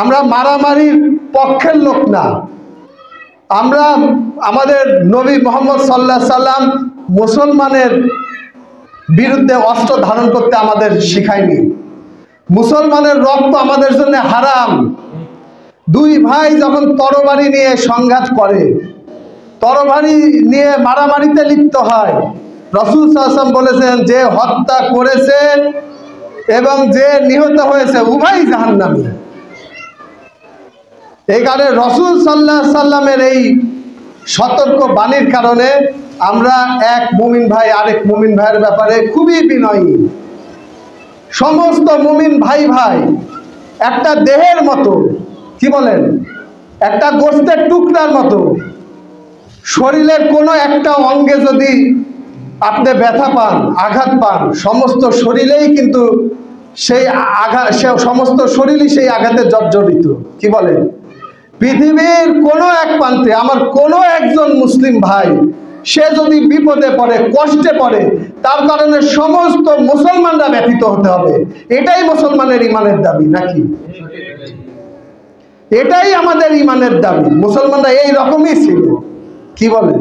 আমরা মারামারির পক্ষের লোক না। আমরা আমাদের নবী মুহাম্মদ সাল্লাল্লাহু আলাইহি সাল্লাম মুসলমানের বিরুদ্ধে অস্ত্র ধারণ করতে আমাদের শিখায়নি। মুসলমানের রক্ত আমাদের জন্য হারাম। দুই ভাই যখন তরবারি নিয়ে সংঘাত করে, তরবারি নিয়ে মারামারিতে লিপ্ত হয়, রাসূল সাল্লাল্লাহু আলাইহি ওয়াসাল্লাম বলেছেন যে হত্যা করেছে এবং যে নিহত হয়েছে উভয় জাহান্নামী। এই কারণে রাসূল সাল্লাল্লাহু আলাইহি সাল্লামের এই সতর্ক বাণীর কারণে আমরা এক মুমিন ভাই আরেক মুমিন ভাইয়ের ব্যাপারে খুবই বিনয়ী। সমস্ত মুমিন ভাই ভাই একটা দেহের মতো, কি বলেন, একটা গোশতের টুকরার মতো। শরীরের কোনো একটা অঙ্গে যদি আপনি ব্যথা পান, আঘাত পান, সমস্ত শরীরেই কিন্তু সেই আঘাত, সমস্ত শরীরই সেই আঘাতে জর্জরিত। কি বলেন? পৃথিবীর কোনো এক প্রান্তে আমার কোনো একজন মুসলিম ভাই সে যদি বিপদে পড়ে, কষ্টে পড়ে, তার কারণে সমস্ত মুসলমানরা ব্যথিত হতে হবে। এটাই মুসলমানের ইমানের দাবি নাকি? এটাই আমাদের ইমানের দাবি। মুসলমানরা এই রকমই ছিল। কি বলেন?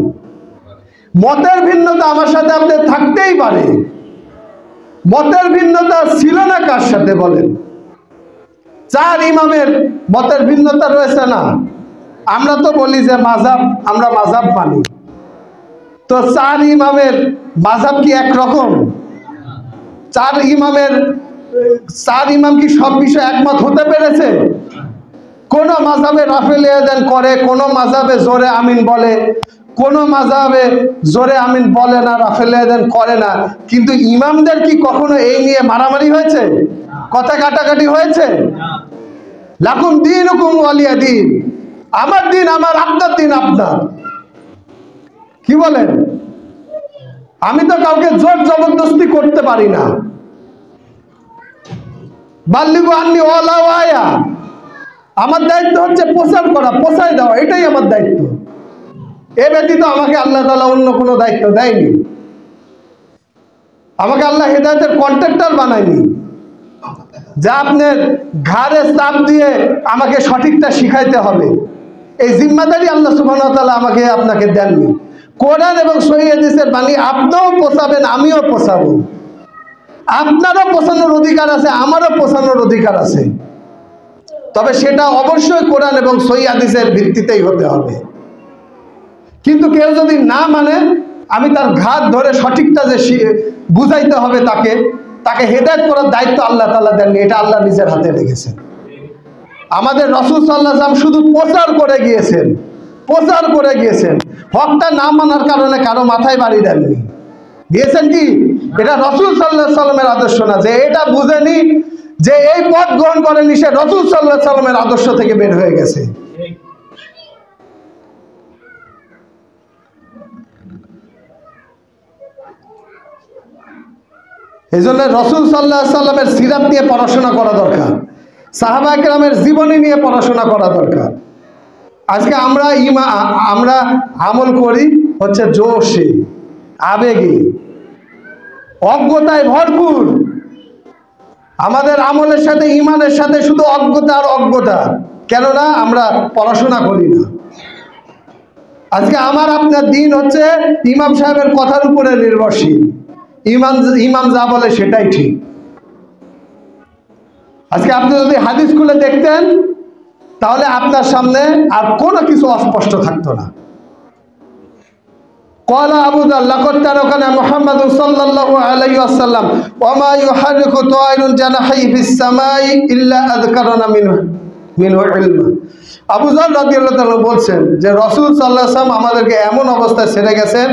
মতের ভিন্নতা আমার সাথে আপনার থাকতেই পারে। মতের ভিন্নতা ছিল না কার সাথে বলেন? চার ইমামের মতের ভিন্নতা রয়েছে না? আমরা তো বলি যে মাযহাব, আমরা মাযহাব মানি। তো চার ইমামের মাযহাব কি একরকম? চার ইমাম কি সব বিষয়ে একমত হতে পেরেছে? কোন মাযহাবে রাফেল ইয়াদান করে, কোন মাযহাবে জোরে আমিন বলে, কোন মাযহাবে জোরে আমিন বলে না, রাফেল ইয়াদান করে না। কিন্তু ইমামদের কি কখনো এই নিয়ে মারামারি হয়েছে, কথা কাটাকাটি হয়েছে? লাকুম দীনুকুম ওয়ালিয়া দীন, আমার দিন আমার, আপনার দিন আপনার। কি বলেন? আমি তো কাউকে জোর জবরদস্তি করতে পারি না। বাল্লিগু আন্নি ওয়ালাউ আয়া, আমার দায়িত্ব হচ্ছে প্রচার করা, পৌঁছায় দেওয়া, এটাই আমার দায়িত্ব। এ ব্যতীত আমাকে আল্লাহ তাআলা অন্য কোনো দায়িত্ব দেয়নি। আমাকে আল্লাহ হেদায়েতের কন্ট্রাক্টর বানায়নি যা আপনার ঘাড়ে চাপ দিয়ে আমাকে সঠিকটা শিখাইতে হবে। এই জিম্মাদারি আল্লাহ সুবহানাহু ওয়া তাআলা আমাকে আপনাকে দেননি। কোরআন এবং সহিহ হাদিসের বাণী আপনিও পৌঁছাবেন, আমিও পৌঁছাবো। আপনারও পৌঁছানোর অধিকার আছে, আমারও পৌঁছানোর অধিকার আছে। তবে সেটা অবশ্যই কোরআন এবং সহিহ হাদিসের ভিত্তিতেই হতে হবে। কিন্তু কেউ যদি না মানে, আমি তার ঘাট ধরে সঠিকটা যে বুঝাইতে হবে, তাকে হেদায়েত করার দায়িত্ব আল্লাহ তাআলা দেননি, এটা আল্লাহ নিজের হাতে রেখেছেন। আমাদের রাসূল সাল্লাল্লাহু আলাইহি ওয়াসাল্লাম শুধু প্রচার করে গিয়েছেন। হকটা না মানার কারণে কারো মাথায় বাড়ি দেননি। দিয়েছেন কি? এটা রাসূল সাল্লাল্লাহু আলাইহি ওয়াসাল্লামের আদর্শ না। যে এটা বুঝেনি, যে এই পথ গ্রহণ করেনি, সে রাসূল সাল্লাল্লাহু আলাইহি ওয়াসাল্লামের আদর্শ থেকে বের হয়ে গেছে। এই জন্য রাসূল সাল্লাল্লাহু আলাইহি ওয়াসাল্লামের সিরাত নিয়ে পড়াশোনা করা দরকার, সাহাবায়ে কেরামের জীবনী নিয়ে পড়াশোনা করা দরকার। আজকে আমরা আমল করি হচ্ছে জোশে, আবেগে, অজ্ঞতায় ভরপুর। আমাদের আমলের সাথে, ইমানের সাথে শুধু অজ্ঞতা আর অজ্ঞতা। কেননা আমরা পড়াশোনা করি না। আজকে আমার আপনার দিন হচ্ছে ইমাম সাহেবের কথার উপরে নির্ভরশীল। ইমাম যা বলে সেটাই ঠিক। আজকে আপনি যদি হাদিস খুলে দেখতেন, তাহলে আপনার সামনে আর কোনো কিছু অস্পষ্ট থাকতো না। قال أبو ذر لقد تركنا محمد صلى الله عليه وسلم وما يحرك طائر جناحيه في السماء إلا أذكرنا منه علما। আবু যর রাদিয়াল্লাহু তাআলা বলছেন যে রাসূল সাল্লাল্লাহু আলাইহি ওয়াসাল্লাম আমাদেরকে এমন অবস্থায় ছেড়ে গেছেন,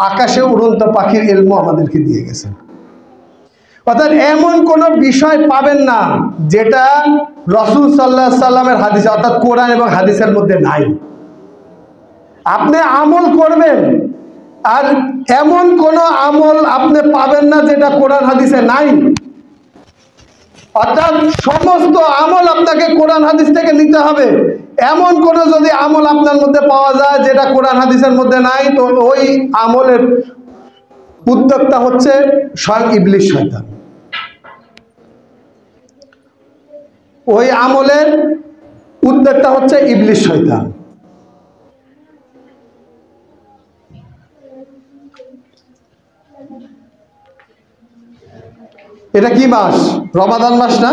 আকাশে উড়ন্ত পাখির ইলম আমাদেরকে দিয়ে গেছেন। অর্থাৎ এমন কোন বিষয় পাবেন না যেটা রাসূল সাল্লাল্লাহু আলাইহি ওয়াসাল্লামের হাদিসে, অর্থাৎ কোরআন এবং হাদিসের মধ্যে নাই। আপনি আমল করবেন, আর এমন কোন আমল আপনি পাবেন না যেটা কোরআন হাদিসে নাই। অর্থাৎ সমস্ত আমল আপনাকে কোরআন হাদিস থেকে নিতে হবে। এমন কোন যদি আমল আপনার মধ্যে পাওয়া যায় যেটা কোরআন হাদিসের মধ্যে নাই, তো ওই আমলের উদ্যোক্তা হচ্ছে স্বয়ং ইবলিস শয়তান। ওই আমলের উদ্যোক্তা হচ্ছে ইবলিস শয়তান। এটা কি মাস? রমাদান মাস না?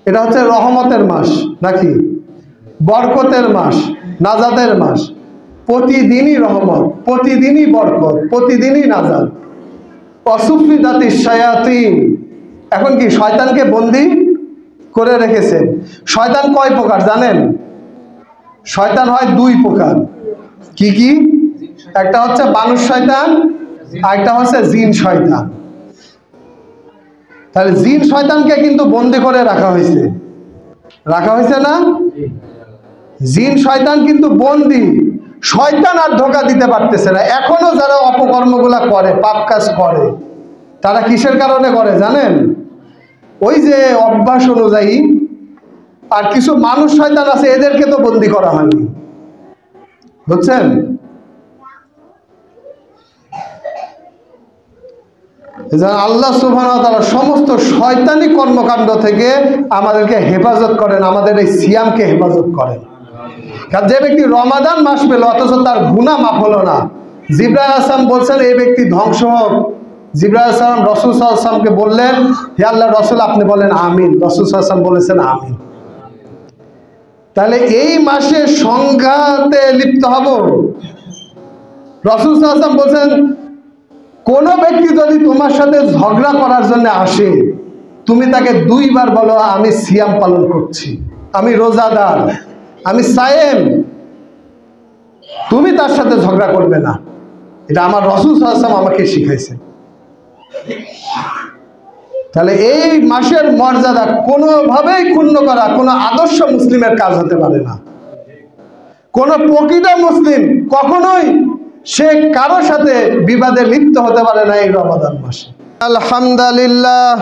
এটা হচ্ছে রহমতের মাস নাকি? বরকতের মাস, নাজাতের মাস। প্রতিদিনই রহমত, প্রতিদিনই বরকত, প্রতিদিনই নাজাত। অসুফিদাতি শায়াতিন। এখন কি শয়তানকে বন্দি করে রেখেছেন। শয়তান কয় প্রকার জানেন? শয়তান হয় দুই প্রকার। কি কি? একটা হচ্ছে মানুষ শয়তান, আর একটা হচ্ছে জিন শয়তান। তাহলে জিন শয়তানকে কিন্তু বন্দি করে রাখা হয়েছে, রাখা হয়েছে না? জিন শয়তান কিন্তু বন্দি। শয়তান আর ধোঁকা দিতে পারতেছে না। এখনো যারা অপকর্মগুলা করে, পাপ কাজ করে, তারা কিসের কারণে করে জানেন? ওই যে অভ্যাস অনুযায়ী। আর কিছু মানুষ শয়তান আছে, এদেরকে তো বন্দি করা হয়নি, বুঝছেন? আল্লাহ সুবহানাহু ওয়া তাআলা সমস্ত শয়তানি কর্মকাণ্ড থেকে আমাদেরকে হেফাজত করেন, আমাদের এই সিয়ামকে হেফাজত করেন। কারণ যে ব্যক্তি রমাদান মাস পেল অথচ তার গুনাহ মাফ হলো না, জিবরাইল আলাইহিস সালাম বলছেন এই ব্যক্তি ধ্বংস হোক। জিবরাইল আলাইহিস সালাম রাসূল সাল্লাল্লাহু আলাইহি ওয়াসাল্লামকে বললেন, হে আল্লাহর রাসূল আপনি বলেন আমিন। রাসূল সাল্লাল্লাহু আলাইহি ওয়াসাল্লাম বলেছেন আমিন। তাহলে এই মাসে সংঘাতে লিপ্ত হব। রাসূল সাল্লাল্লাহু আলাইহি ওয়াসাল্লাম বলছেন কোন ব্যক্তি যদি তোমার সাথে ঝগড়া করার জন্য আসে, তুমি তাকে দুইবার বলো আমি সিয়াম পালন করছি, আমি রোজাদার, আমি সায়েম। তুমি তার সাথে ঝগড়া করবে না। এটা আমার রাসূল সাল্লাল্লাহু আলাইহি ওয়াসাল্লাম আমাকে শিখাইছেন। তাহলে এই মাসের মর্যাদা কোনোভাবেই ক্ষুণ্ণ করা কোনো আদর্শ মুসলিমের কাজ হতে পারে না। কোন প্রকৃত মুসলিম কখনোই সে কারো সাথে বিবাদে লিপ্ত হতে পারে না এই রমাদান মাসে। আলহামদুলিল্লাহ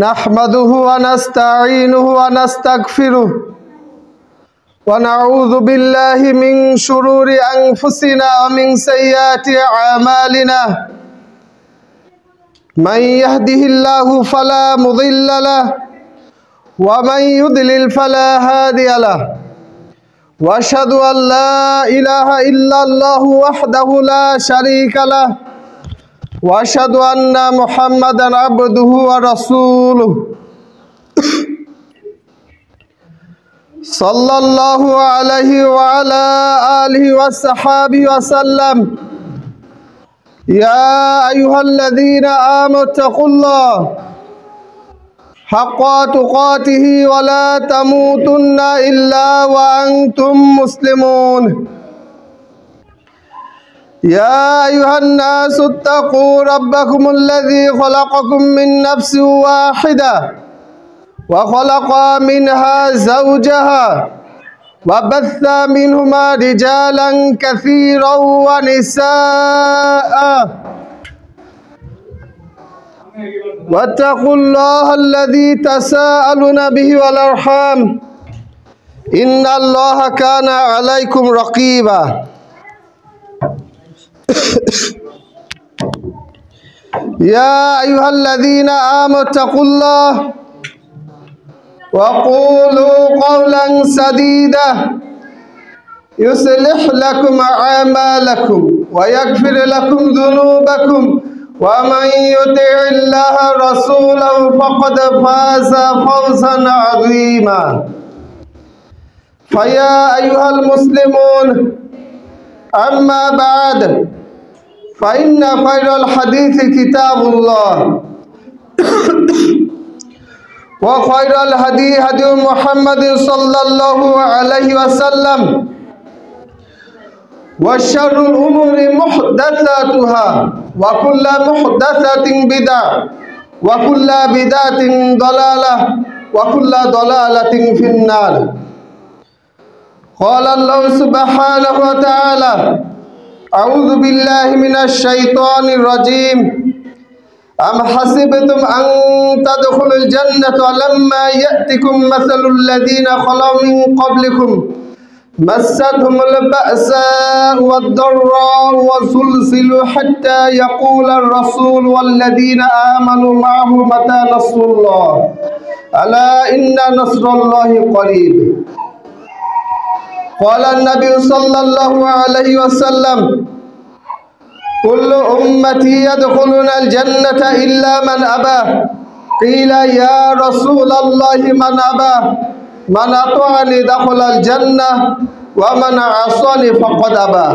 নাহমাদুহু ওয়া নাস্তাঈনুহু ওয়া নাস্তাগফিরুহু ওয়া নাউযু বিল্লাহি মিন শুরুরি আনফুসিনা ওয়া মিন সাইয়্যাতি আমালিনা মান ইয়াহদিহিল্লাহু ফালা মুদিল্লা লাহু ওয়া মান ইউদ্লিল ফালা হাদিয়া লাহু واشهد ان لا اله الا الله وحده لا شريك له واشهد ان محمدا عبده ورسوله صلى الله عليه وعلى اله وصحبه وسلم يا ايها الذين امنوا اتقوا الله حق تقاته ولا تموتن إلا وأنتم مسلمون يا أيها الناس اتقوا ربكم الذي خلقكم من نفس واحدة وخلق منها زوجها وبث منهما رجالا كثيرا ونساء واتقوا الله الذي تساءلون به والأرحام إن الله كان عليكم رقيبا يا أيها الذين آمنوا اتقوا الله وقولوا قولا سديدا يصلح لكم أعمالكم ويغفر لكم ذنوبكم ومن يطع الله ورسوله فقد فاز فوزا عظيما فيا أيها المسلمون أما بعد فإن خير الحديث كتاب الله وخير الهدي هدي محمد صلى الله عليه وسلم وشر الأمور محدثاتها وكل محدثة بدعة وكل بدعة ضلالة وكل ضلالة في النار قال الله سبحانه وتعالى أعوذ بالله من الشيطان الرجيم أم حسبتم أن تدخلوا الجنة ولما يأتكم مثل الذين خلوا من قبلكم مستهم البأساء والضراء وزلزلوا حتى يقول الرسول والذين آمنوا معه متى نصر الله আলা ইন্না নাসরাল্লাহি করিব। قال النبي صلى الله عليه وسلم كل أمتي يدخلون الجنة إلا من أبى قيل يا رسول الله من أبى من أطاعني دخل الجنة ومن عصاني فقد أبى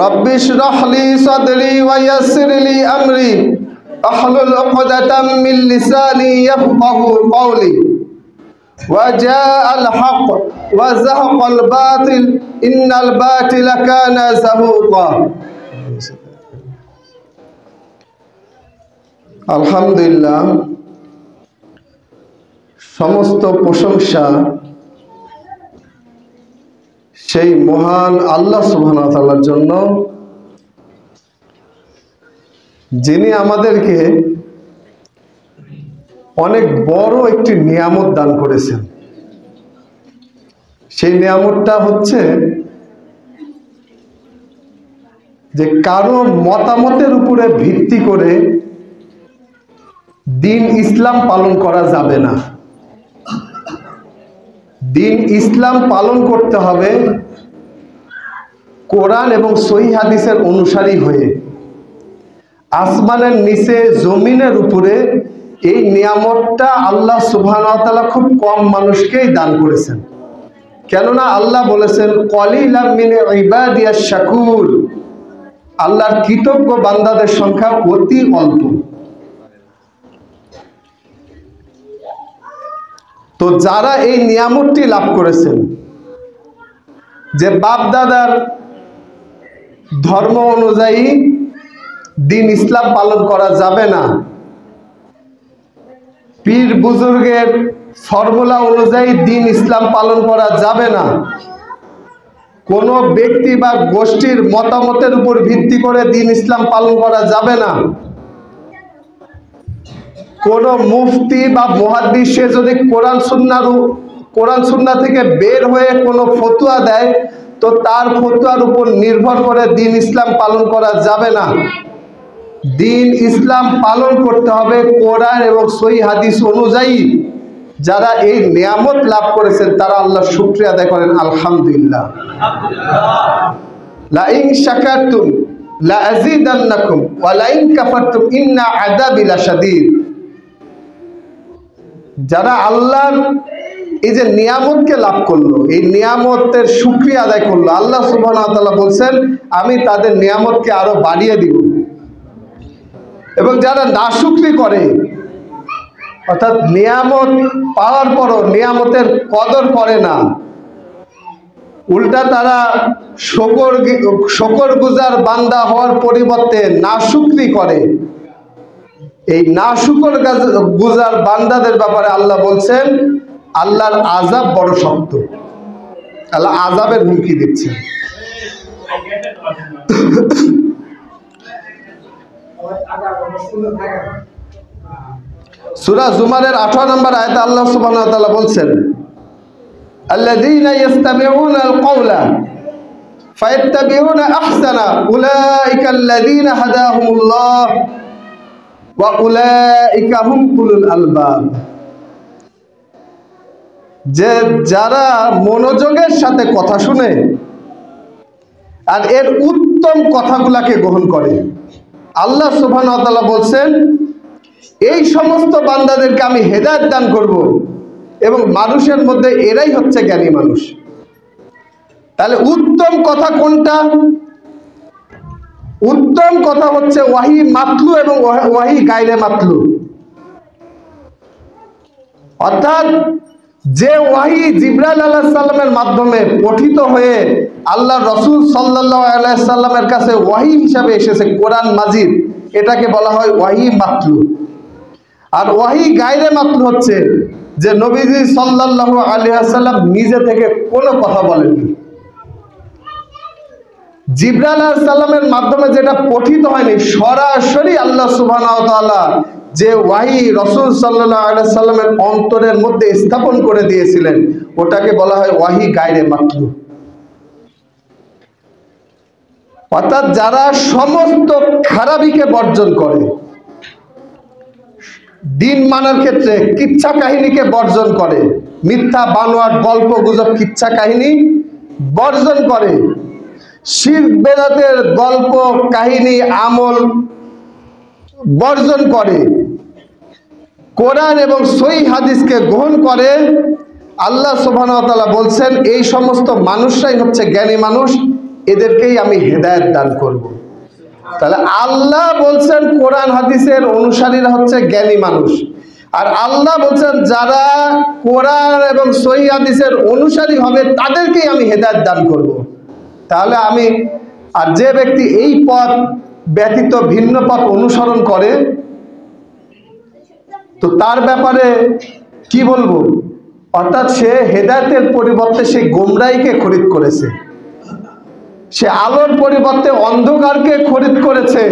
رب اشرح لي صدري ويسر لي أمري أحلل عقدة من لساني يفقهوا قولي وجاء الحق وزهق الباطل إن الباطل كان زهوقا আলহামদুলিল্লাহ, সমস্ত প্রশংসা সেই মহান আল্লাহ সুবহানাহু ওয়া তাআলার জন্য, যিনি আমাদেরকে অনেক বড় একটি নিয়ামত দান করেছেন। সেই নিয়ামতটা হচ্ছে যে কারো মতামতের উপরে ভিত্তি করে দিন ইসলাম পালন করা যাবে না। দিন ইসলাম পালন করতে হবে কোরআন এবং সহিহ হাদিসের অনুসারী হয়ে। আসমানের নিচে জমিনের উপরে এই নিয়ামতটা আল্লাহ সুবহানাহু ওয়া তাআলা খুব কম মানুষকেই দান করেছেন। কেননা আল্লাহ বলেছেন কলিলাম মিন ইবাদিয়াশ শাকুর, আল্লাহর কৃতজ্ঞ বান্দাদের সংখ্যা অতি অল্প। তো যারা এই নিয়ামতটি লাভ করেছেন যে বাপ দাদার ধর্ম অনুযায়ী দিন ইসলাম পালন করা যাবে না, পীর বুজুর্গের ফর্মুলা অনুযায়ী দিন ইসলাম পালন করা যাবে না, কোনো ব্যক্তি বা গোষ্ঠীর মতামতের উপর ভিত্তি করে দিন ইসলাম পালন করা যাবে না, কোন মুফতি বা মুহাদ্দিস সে যদি কোরআন সুন্নাহ থেকে বের হয়ে কোনো ফতোয়া দেয় তো তার ফতোয়ার উপর নির্ভর করে দিন ইসলাম পালন করা যাবে না। দিন ইসলাম পালন করতে হবে কোরআন এবং সহিহ হাদিস অনুযায়ী। যারা এই নিয়ামত লাভ করেছেন তারা আল্লাহর শুকরিয়া আদায় করেন আলহামদুলিল্লাহ। লা ইন শাকারতুম লা আযীদান্নাকুম ওয়া লা ইন কাফারতুম ইন্না আযাবি লাশাদীদ। যারা আল্লাহর এই যে নিয়ামতকে লাভ করলো, এই নিয়ামতের শুকরিয়া আদায় করলো, আল্লাহ সুবহানাহু ওয়া তাআলা বলছেন আমি তাদের নিয়ামতকে আরো বাড়িয়ে দিব। এবং যারা নাশুকরি করে, অর্থাৎ নিয়ামত পাওয়ার পরও নিয়ামতের কদর করে না, উল্টা তারা শুকরগুজার বান্দা হওয়ার পরিবর্তে নাশুকরি করে, এই নাশুকরগুজার বান্দাদের ব্যাপারে আল্লাহ বলছেন আল্লাহর আযাব বড় শক্ত। আল্লাহ আযাবের হুমকি দিচ্ছেন। সূরা জুমারের 18 নম্বর আয়াতে আল্লাহ সুবহানাহু ওয়া তাআলা বলছেন আল্লাযীনা ইসতামিউনাল কওলা ফায়াত্তাবিউনা আহসানা উলাইকা আল্লাযীনা হাদাহুমুল্লাহ ওয়া উলাইকা হুম উলুল আলবাব। যে যারা মনোযোগের সাথে কথা শুনে আর এর উত্তম কথাগুলাকে গ্রহণ করে, আল্লাহ সুবহানাহু ওয়া তাআলা বলছেন এই সমস্ত বান্দাদেরকে আমি হেদায়েত দান করব এবং মানুষের মধ্যে এরাই হচ্ছে জ্ঞানী মানুষ। তাহলে উত্তম কথা কোনটা? উত্তম কথা হচ্ছে ওয়াহি মাতলু এবং ওয়াহি গায়রে মাতলু। অর্থাৎ যে ওয়াহি জিবরাইল আলাইহিস সালামের মাধ্যমে পঠিত হয়ে আল্লাহ রাসূল সাল্লাল্লাহু আলাইহি সাল্লামের কাছে ওয়াহি হিসাবে এসেছে কোরআন মাজিদ, এটাকে বলা হয় ওয়াহি মাতলু। আর ওয়াহি গায়রে মাতলু হচ্ছে যে নবীজি সাল্লাল্লাহু আলাইহি ওয়াসাল্লাম নিজে থেকে কোনো কথা বলেননি, জিবরাইল আলাইহিস সালামের মাধ্যমে যেটা পঠিত হয়নি, সরাসরি আল্লাহ সুবহানাহু ওয়া তাআলা যে ওয়াহি রাসূল সাল্লাল্লাহু আলাইহি সাল্লামের অন্তরের মধ্যে স্থাপন করে দিয়েছিলেন ওটাকে বলা হয় ওয়াহি গায়রে মাতলু। অর্থাৎ যারা সমস্ত খারাপিকে বর্জন করে, দিন মানার ক্ষেত্রে কিচ্ছা কাহিনীকে বর্জন করে, মিথ্যা বানোয়াট গল্প গুজব কিচ্ছা কাহিনী বর্জন করে, শিরক বেদাতের গল্প কাহিনী আমল বর্জন করে, কোরআন এবং সহিহ হাদিসকে গ্রহণ করে, আল্লাহ সুবহানাহু ওয়া তাআলা বলছেন এই সমস্ত মানুষরাই হচ্ছে জ্ঞানী মানুষ, এদেরকেই আমি হেদায়েত দান করব। তাহলে আল্লাহ বলছেন কোরআন হাদিসের অনুসারীরা হচ্ছে জ্ঞানী মানুষ, আর আল্লাহ বলছেন যারা কোরআন এবং সহিহ হাদিসের অনুসারী হবে তাদেরকেই আমি হেদায়েত দান করব। তাহলে আমি, আর যে ব্যক্তি এই পথ ব্যতীত ভিন্ন পথ অনুসরণ করে, তো তার ব্যাপারে কি বলবো? অর্থাৎ সে হেদায়েতের পরিবর্তে সে গোমরাহিকে খরিদ করেছে, সে আলোর পরিবর্তে অন্ধকারকে খরিদ করেছে,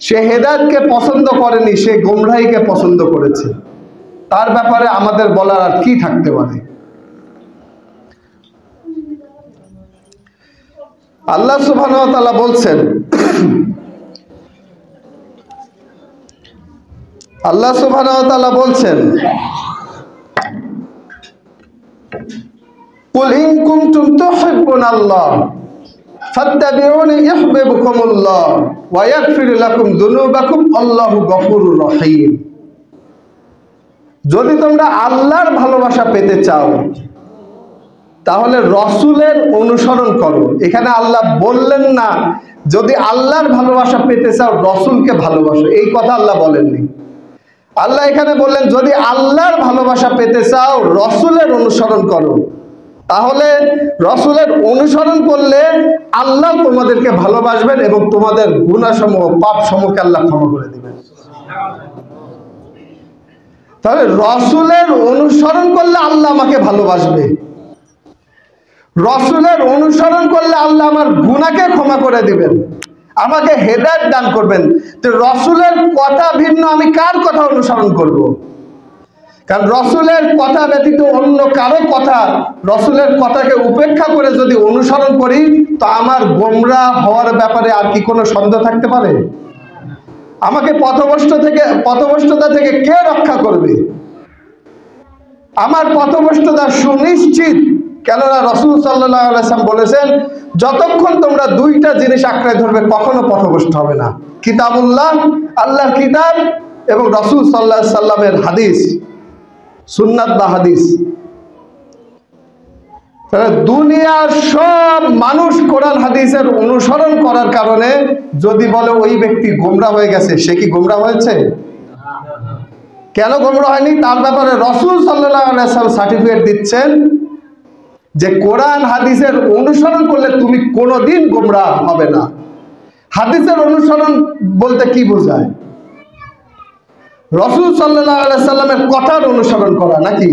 সে হেদায়েতকে পছন্দ করেনি, সে গোমরাহিকে পছন্দ করেছে। তার ব্যাপারে আমাদের বলার আর কি থাকতে পারে? আল্লাহ সুবহানাহু ওয়া তাআলা বলছেন, আল্লাহ সুবহানাহু ওয়া তাআলা বলছেন, কুল ইন কুনতুম তুহিব্বুনাল্লাহ ফাত্তাবিউনি ইউহিব্বুকুমুল্লাহ ওয়া ইয়াগফির লাকুম যুনুবাকুম আল্লাহু গফুরুর রহিম। যদি তোমরা আল্লাহর ভালোবাসা পেতে চাও তাহলে রসুলের অনুসরণ করো। এখানে আল্লাহ বললেন না যদি আল্লাহর ভালোবাসা পেতে চাও রসুলকে ভালোবাসো, এই কথা আল্লাহ বলেননি। আল্লাহ এখানে বললেন যদি আল্লাহর ভালোবাসা পেতে চাও রসুলের অনুসরণ করো, তাহলে রসুলের অনুসরণ করলে আল্লাহ তোমাদেরকে ভালোবাসবেন এবং তোমাদের গুনাহসমূহ পাপ সমূহকে আল্লাহ ক্ষমা করে দিবেন। তাহলে রসুলের অনুসরণ করলে আল্লাহ আমাকে ভালোবাসবে, রসুলের অনুসরণ করলে আল্লাহ আমার গুনাহকে ক্ষমা করে দিবেন, আমাকে হেদায়েত দান করবেন। তো রসুলের কথা ভিন্ন, আমি কার কথা অনুসরণ করব? কারণ রসুলের কথা ব্যতীত অন্য কারো কথা, রসুলের কথাকে উপেক্ষা করে যদি অনুসরণ করি তো আমার গোমরাহ হওয়ার ব্যাপারে আর কি কোনো সন্দেহ থাকতে পারে? আমাকে পথভ্রষ্টতা থেকে কে রক্ষা করবে? আমার পথভ্রষ্টতা সুনিশ্চিত, কেননা রাসূল সাল্লাল্লাহু আলাইহি ওয়াসাল্লাম বলেছেন যতক্ষণ তোমরা দুইটা জিনিস আঁকড়ে ধরবে কখনো পথভ্রষ্ট হবে না, কিতাবুল্লাহ আল্লাহর কিতাব এবং রাসূল সাল্লাল্লাহু আলাইহি ওয়াসাল্লামের হাদিস, সুন্নাত বা হাদিস। দুনিয়ার সব মানুষ কোরআন হাদিসের অনুসরণ করার কারণে যদি বলে ওই ব্যক্তি গোমরাহ হয়ে গেছে, সে কি গোমরাহ হয়েছে? কেন গোমরাহ হয়নি? তার ব্যাপারে রাসূল সাল্লাল্লাহু আলাইহি ওয়াসাল্লাম সার্টিফিকেট দিচ্ছেন যে কোরআন হাদিসের অনুসরণ করলে তুমি কোনোদিন গোমরাহ হবে না। হাদিসের অনুসরণ বলতে কি বোঝায়? রাসূল সাল্লাল্লাহু আলাইহি ওয়াসাল্লামের কথার অনুসরণ করা নাকি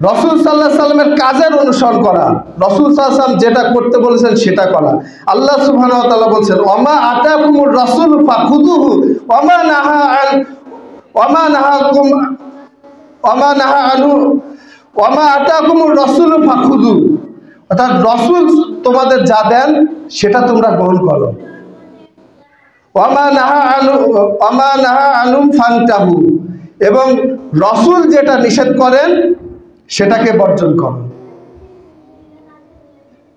রাসূল সাল্লাল্লাহু আলাইহি ওয়াসাল্লামের কাজের অনুসরণ করা, রাসূল সাল্লাল্লাহু আলাইহি ওয়াসাল্লাম যেটা করতে বলেছেন সেটা করা। আল্লাহ সুবহানাহু ওয়া তাআলা বলেন ওমা আতাকুমুর রাসূলু ফাখুযুহু ওমা আতাকুমুর রাসূলু ফাখুযু, অর্থাৎ রাসূল তোমাদের যা দেন সেটা তোমরা গ্রহণ করো, ওমা নাহা আনু ফান্তাহু, এবং রাসূল যেটা নিষেধ করেন সেটাকে বর্জন করো।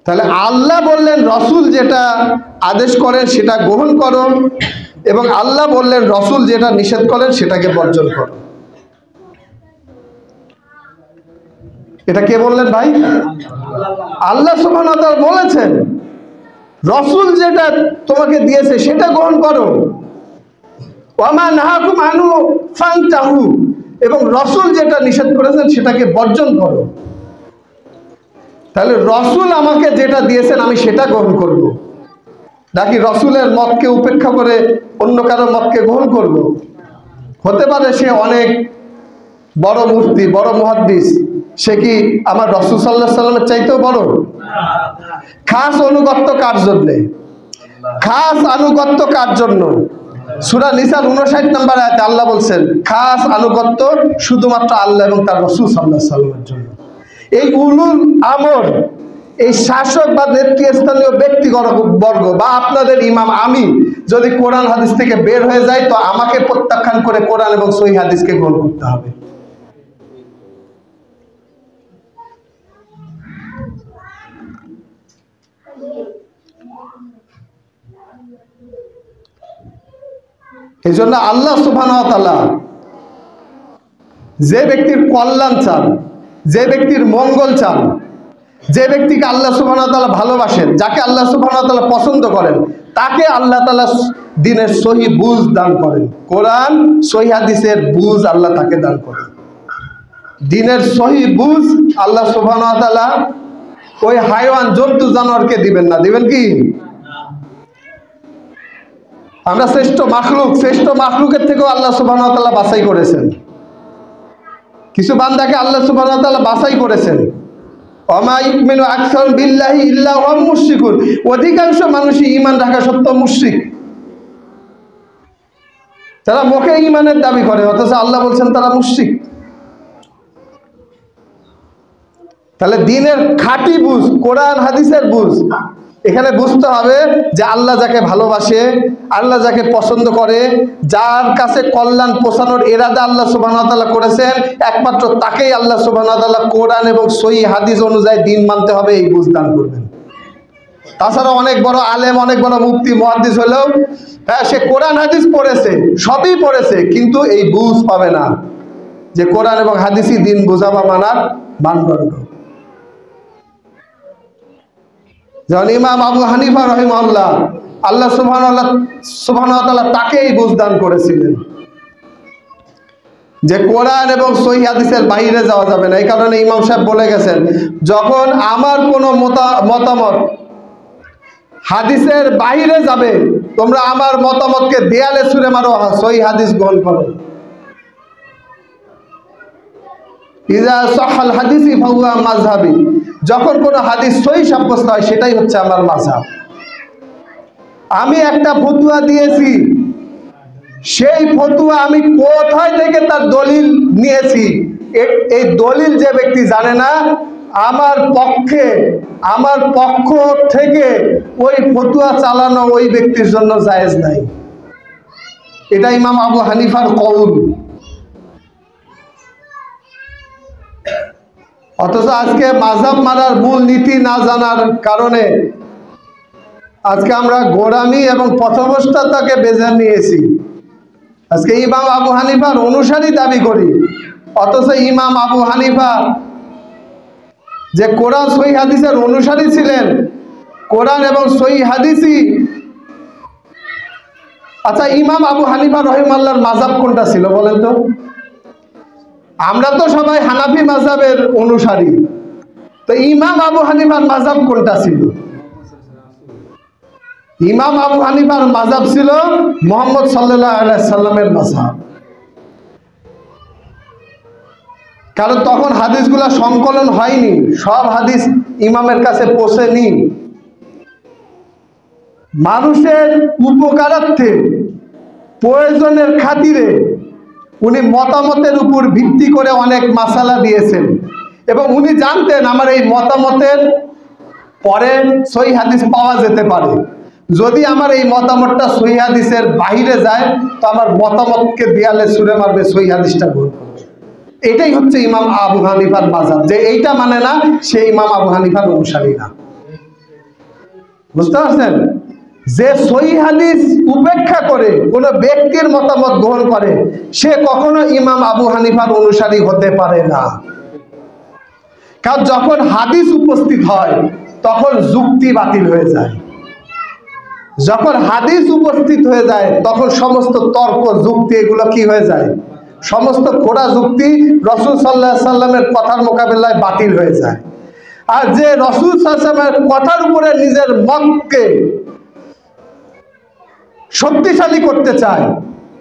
তাহলে আল্লাহ বললেন রাসূল যেটা আদেশ করেন সেটা গ্রহণ করো, এবং আল্লাহ বললেন রাসূল যেটা নিষেধ করেন সেটাকে বর্জন করো। এটা কে বললেন ভাই? আল্লাহ সুবহানাহু ওয়া তাআলা বলেছেন রাসূল যেটা তোমাকে দিয়েছে সেটা গ্রহণ করো, ওমা নাহাকুম আনু ফান্তাহু, এবং রাসূল যেটা নিষেধ করেছেন সেটাকে বর্জন করো। তাহলে রাসূল আমাকে যেটা দিয়েছেন আমি সেটা গ্রহণ করব, নাকি রাসূলের মতকে উপেক্ষা করে অন্য কারো মতকে গ্রহণ করব? হতে পারে সে অনেক বড় মুফতি, বড় মুহাদ্দিস, সে কি আমার রাসূল সাল্লাল্লাহু আলাইহি ওয়াসাল্লামের চাইতেও বড়? খাস অনুগত্য কার জন্য? খাস আনুগত্য কার জন্য? সূরা নিসার 59 নম্বর আয়াতে আল্লাহ বলছেন খাস আনুগত্য শুধুমাত্র আল্লাহ এবং তার রাসূল সাল্লাল্লাহু আলাইহি ওয়াসাল্লামের জন্য। এই উলুল আমর, এই শাসক বা নেতৃস্থানীয় ব্যক্তিবর্গ বা আপনাদের ইমাম আমি যদি কোরআন হাদিস থেকে বের হয়ে যায়, তো আমাকে প্রত্যাখ্যান করে কোরআন এবং সহিহ হাদিসকে গ্রহণ করতে হবে। এই জন্য আল্লাহ সুবহানাহু ওয়া তাআলা যে ব্যক্তির কল্যাণ চান, যে ব্যক্তির মঙ্গল চান, যে ব্যক্তিকে আল্লাহ সুবহানাহু ওয়া তাআলা ভালোবাসেন, যাকে আল্লাহ সুবহানাহু ওয়া তাআলা পছন্দ করেন, তাকে আল্লাহ তাআলা দ্বীনের সহি বুঝ দান করেন। কোরআন সহি হাদিসের বুঝ আল্লাহ তাকে দান করেন। দ্বীনের সহি বুঝ আল্লাহ সুবহানাহু ওয়া তাআলা ওই হাইওয়ান জন্তু জানোয়ারকে দিবেন না। দিবেন কি? আমরা শ্রেষ্ঠ মাখলুকের থেকেও আল্লাহ সুবহানাহু ওয়া তাআলা বাছাই করেছেন। কিছু বান্দাকে আল্লাহ সুবহানাহু ওয়া তাআলা বাছাই করেছেন। ওমা ইউমিনু আকসারুহুম বিল্লাহি ইল্লা হুম মুশরিকুন। অধিকাংশ মানুষই ঈমান রাখা সত্ত্বেও মুশরিক। তারা মুখে ঈমানের দাবি করে, অথচ আল্লাহ বলছেন তারা মুশরিক। তাহলে দ্বীনের খাঁটি বুঝ, কোরআন হাদিসের বুঝ, এখানে বুঝতে হবে যে আল্লাহ যাকে ভালোবাসে, আল্লাহ যাকে পছন্দ করে, যার কাছে কল্যাণ পৌঁছানোর ইরাদা আল্লাহ সুবহানাহু ওয়া তাআলা করেছেন, একমাত্র তাকেই আল্লাহ সুবহানাহু ওয়া তাআলা কোরআন এবং সহিহ হাদিস অনুযায়ী দ্বীন মানতে হবে, এই বুঝ দান করবেন। তাছাড়া অনেক বড় আলেম, অনেক বড় মুফতি মুহাদ্দিস হলেও হ্যাঁ সে কোরআন হাদিস পড়েছে, সবই পড়েছে, কিন্তু এই বুঝ পাবে না যে কোরআন এবং হাদিসই দ্বীন বোঝা বা মানার মানদণ্ড। যেমন ইমাম আবু হানিফা রাহিমাহুল্লাহ, আল্লাহ সুবহানাহু ওয়া তাআলা তাকে এই বুঝ দান করেছিলেন যে কোরআন এবং সহিহ হাদিসের বাইরে যাওয়া যাবে না। এই কারণে ইমাম সাহেব বলে গেছেন, যখন আমার কোনো মতামত হাদিসের বাইরে যাবে, তোমরা আমার মতামতকে দেয়ালে ছুঁড়ে মারো, সহিহ হাদিস গ্রহণ করো। ইজা সাহাল হাদিসি ফাহুয়া মাযহাবি, যখন কোনো হাদিস সহিহ সাব্যস্ত হয় সেটাই হচ্ছে আমার মাযহাব। আমি একটা ফতোয়া দিয়েছি, সেই ফতোয়া আমি কোথায় থেকে তার দলিল নিয়েছি, এই দলিল যে ব্যক্তি জানে না, আমার পক্ষ থেকে ওই ফতোয়া চালানো ওই ব্যক্তির জন্য জায়েজ নাই। এটা ইমাম আবু হানিফার কওল। অথচ আজকে মাযহাব মারার মূল নীতি না জানার কারণে আজকে আমরা গোড়ামি এবং পথভ্রষ্টতাকে বেছে নিয়েছি। আজকে ইমাম আবু হানিফার অনুসারী দাবি করি, অথচ ইমাম আবু হানিফা যে কোরআন সহিহ হাদিসের অনুসারী ছিলেন, কোরআন এবং সহিহ হাদিসই। আচ্ছা, ইমাম আবু হানিফা রাহিমাহুল্লাহর মাযহাব কোনটা ছিল বলেন তো? আমরা তো সবাই হানাফি মাযহাবের অনুসারী, তো ইমাম আবু হানিফার মাযহাব কোনটা ছিল? ইমাম আবু হানিফার মাযহাব ছিল মুহাম্মদ সাল্লাল্লাহু আলাইহি সাল্লামের মাযহাব। কারণ তখন হাদিসগুলা সংকলন হয়নি, সব হাদিস ইমামের কাছে পৌঁছেনি। মানুষের উপকারার্থে, প্রয়োজনের খাতিরে উনি মতামতের উপর ভিত্তি করে অনেক মাসালা দিয়েছেন, এবং উনি জানতেন আমার এই মতামতের পরে সহিহ হাদিস পাওয়া যেতে পারে। যদি আমার এই মতামতটা সহিহ হাদিসের বাইরে যায়, তো আমার মতামতকে দেয়ালে ছুঁড়ে মারবে, সহিহ হাদিসটা গ্রহণ করবে। এটাই হচ্ছে ইমাম আবু হানিফার মাযহাব। যে এইটা মানে না, সে ইমাম আবু হানিফার অনুসারী না। বুঝতে পারছেন? যে সহিহ হাদিস উপেক্ষা করে কোনো ব্যক্তির মতামত গ্রহণ করে, সে কখনো ইমাম আবু হানিফার অনুসারী হতে পারে না। কারণ যখন হাদিস উপস্থিত হয় তখন যুক্তি বাতিল হয়ে যায়। যখন হাদিস উপস্থিত হয়ে যায় তখন সমস্ত তর্ক যুক্তি এগুলো কি হয়ে যায়? সমস্ত খোঁড়া যুক্তি রাসূল সাল্লাল্লাহু আলাইহি সাল্লামের কথার মোকাবেলায় বাতিল হয়ে যায়। আর যে রাসূল সাল্লাল্লাহু আলাইহি সাল্লামের কথার উপরে নিজের মতকে শক্তিশালী করতে চায়,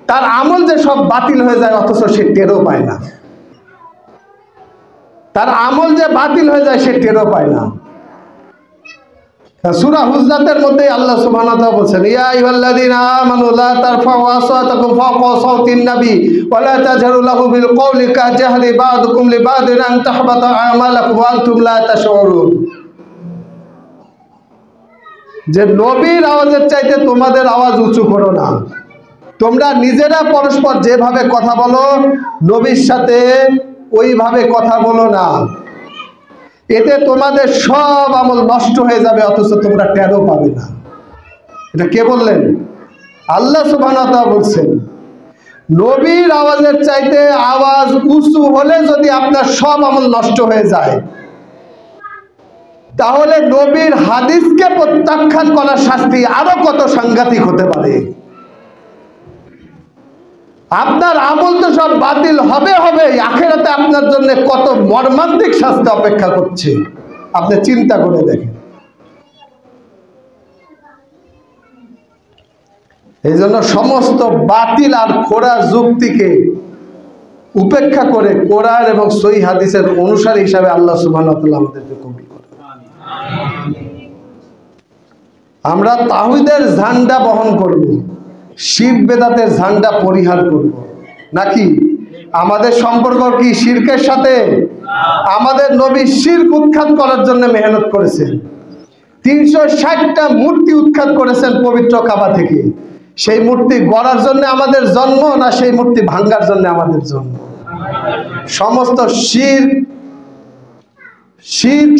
তার আমল যে সব বাতিল হয়ে যায়, অথচ সে টেরও পায় না। তার আমল যে বাতিল হয়ে যায়, সে টেরও পায় না। সূরা হুজরাতের মধ্যে আল্লাহ সুবহানাহু ওয়া তাআলা বলেন, ইয়া আইয়ুহাল্লাযীনা আমানু লা তারফাউ আসওয়াতাকুম ফাওকা সাওতিন নবী ওয়া লা তাজহারু লাহু বিল কওলি কাজাহরি বা'দুকুম লিবা'দিন আন তাহবাতা আমালাকুম ওয়া আনতুম লা তাশউরুন। যে নবীর আওয়াজের চাইতে তোমাদের আওয়াজ উঁচু করো না। তোমরা নিজেরা পরস্পর যেভাবে কথা বলো নবীর সাথে ওইভাবে কথা বলো না, এতে তোমাদের সব আমল নষ্ট হয়ে যাবে, অথচ তোমরা টেরও পাবে না। এটা কে বললেন? আল্লাহ সুবহানাহু ওয়া তাআলা বলছেন, নবীর আওয়াজের চাইতে আওয়াজ উঁচু হলে যদি আপনার সব আমল নষ্ট হয়ে যায়, তাহলে নবীর হাদিসকে প্রত্যাখ্যান করার শাস্তি আরো কত সাংঘাতিক হতে পারে। আপনার আমল তো সব বাতিল হবে, আখিরাতে আপনার জন্য কত মর্মান্তিক শাস্তি অপেক্ষা করছে আপনি চিন্তা করে দেখেন। এই জন্য সমস্ত বাতিল আর খোঁড়া যুক্তিকে উপেক্ষা করে কোরআন এবং সহিহ হাদিসের অনুসারী হিসাবে আল্লাহ সুবহানাহু ওয়া তাআলা আমাদেরকে কবুল করেন। আমরা তাওহীদের ঝান্ডা বহন করব, শিরক বেদাতের ঝান্ডা পরিহার করব, নাকি আমাদের সম্পর্ক কি শিরকের সাথে? আমাদের নবী শিরক উৎখাত করার জন্য মেহনত করেছেন, 360টা মূর্তি উৎখাত করেছেন পবিত্র কাবা থেকে। সেই মূর্তি গড়ার জন্য আমাদের জন্ম, না সেই মূর্তি ভাঙ্গার জন্য আমাদের জন্ম? সমস্ত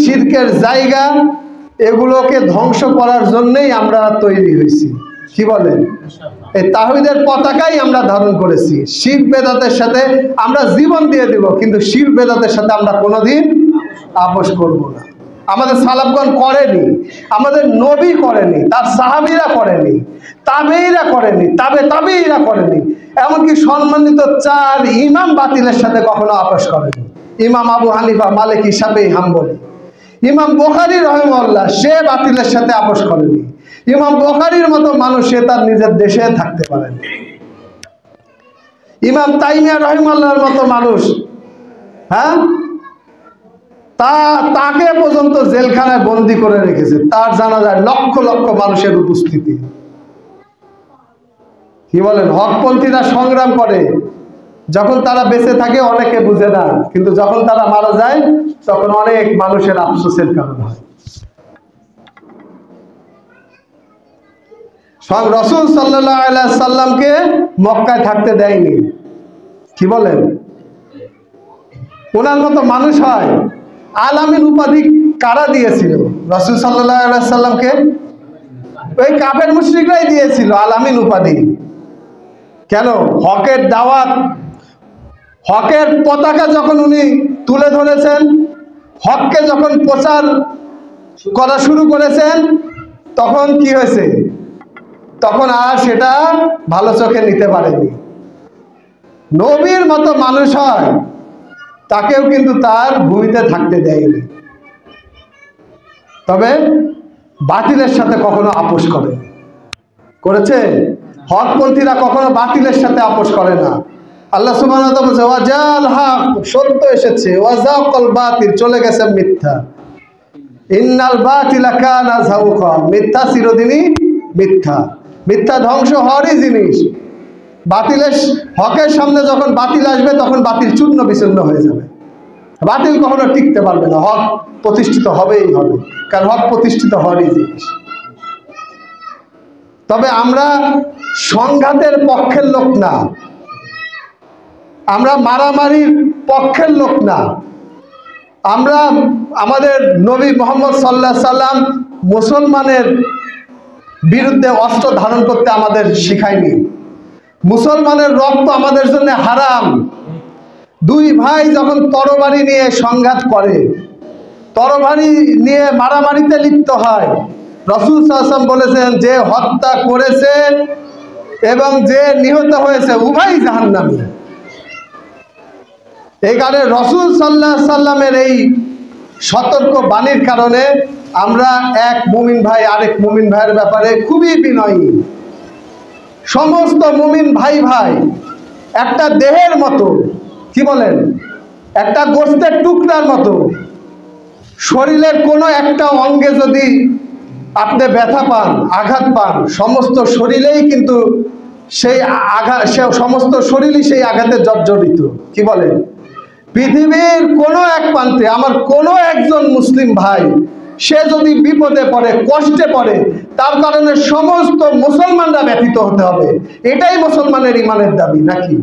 শিরকের জায়গা এগুলোকে ধ্বংস করার জন্যই আমরা তৈরি হয়েছি। কি বলেন? এই তাওহীদের পতাকাই আমরা ধারণ করেছি। শিরক বেদাতের সাথে আমরা জীবন দিয়ে দিব, কিন্তু শিরক বেদাতের সাথে আমরা কোনোদিন আপোষ করব না। আমাদের সালাফগণ করেনি, আমাদের নবী করেনি, তার সাহাবীরা করেনি, তাবেঈরা করেনি, তাবেঈরা করেনি, এমনকি সম্মানিত 4 ইমাম বাতিলের সাথে কখনো আপোষ করেনি। ইমাম আবু হানিফা, মালিকি, শাফিঈ, হাম্বলী। ইমাম বুখারী রাহিমাহুল্লাহ সে বাতিলের সাথে আপোষ করেনি। ইমাম বুখারীর মতো মানুষ সে তার নিজের দেশে থাকতে পারেন। ইমাম তাইমিয়া রাহিমাহুল্লাহর মতো মানুষ, হ্যাঁ, তাকে পর্যন্ত জেলখানায় বন্দী করে রেখেছে, তার জানাজায় লক্ষ লক্ষ মানুষের উপস্থিতি। কি বলেন? হকপন্থীরা সংগ্রাম করে, যখন তারা বেঁচে থাকে অনেকে বুঝে না, কিন্তু যখন তারা মারা যায় তখন অনেক মানুষের আফসোসের কারণ হয়। সব রাসূল সাল্লাল্লাহু আলাইহি সাল্লামকে মক্কায় থাকতে দেয়নি। কি বলেন? ওনার মতো মানুষ হয়। আল আমিন উপাধি কারা দিয়েছিল রাসূল সাল্লাল্লাহু আলাইহি সাল্লামকে? ওই কাফের মুশরিকরাই দিয়েছিল আল আমিন উপাধি। কেন? হকের দাওয়াত, হকের পতাকা যখন উনি তুলে ধরেছেন, হককে যখন প্রচার করা শুরু করেছেন, তখন কি হয়েছে? তখন আর সেটা ভালো চোখে নিতে পারেনি। নবীর মতো মানুষ হয়, তাকেও কিন্তু তার ভূমিতে থাকতে দেয়নি। তবে বাতিলের সাথে কখনো আপোষ করেছে? হকপন্থীরা কখনো বাতিলের সাথে আপোষ করে না। আল্লাহ সুবহানাহু ওয়া তাআলা বলেছে, ওয়াজাল হক, সত্য এসেছে, ওয়াজাকাল বাতিল, চলে গেছে মিথ্যা। ইন্নাল বাতিলা কানা যাহুকা, মিথ্যা চিরদিনই মিথ্যা। মিথ্যা ধ্বংস হওয়ারই জিনিস। বাতিলের হকের সামনে যখন বাতিল আসবে তখন বাতিল চূর্ণ বিচূর্ণ হয়ে যাবে। বাতিল কখনো টিকতে পারবে না, হক প্রতিষ্ঠিত হবেই হবে, কারণ হক প্রতিষ্ঠিত হওয়ারই জিনিস। তবে আমরা সংঘাতের পক্ষের লোক না, আমরা মারামারির পক্ষের লোক না। আমরা আমাদের নবী মুহাম্মদ সাল্লাল্লাহু আলাইহি সাল্লাম মুসলমানের বিরুদ্ধে অস্ত্র ধারণ করতে আমাদের শিখায়নি। মুসলমানের রক্ত আমাদের জন্য হারাম। 2 ভাই যখন তরবারি নিয়ে সংঘাত করে, তরবারি নিয়ে মারামারিতে লিপ্ত হয়, রাসূল সাল্লাল্লাহু আলাইহি ওয়াসাল্লাম বলেছেন, যে হত্যা করেছে এবং যে নিহত হয়েছে উভয়ই জাহান্নামী। এই কারণে রাসূল সাল্লাল্লাহু আলাইহি সাল্লামের এই সতর্ক বাণীর কারণে আমরা এক মুমিন ভাই আরেক মুমিন ভাইয়ের ব্যাপারে খুবই বিনয়ী। সমস্ত মুমিন ভাই ভাই একটা দেহের মতো। কি বলেন? একটা গোশতের টুকরার মতো। শরীরের কোনো একটা অঙ্গে যদি আপনি ব্যথা পান, আঘাত পান, সমস্ত শরীরেই কিন্তু সেই আঘাত, সমস্ত শরীরই সেই আঘাতে জর্জরিত। কি বলেন? পৃথিবীর কোনো এক প্রান্তে আমার কোনো একজন মুসলিম ভাই সে যদি বিপদে পড়ে, কষ্টে পড়ে, তার কারণে সমস্ত মুসলমানরা ব্যথিত হতে হবে। এটাই মুসলমানের ইমানের দাবি নাকি?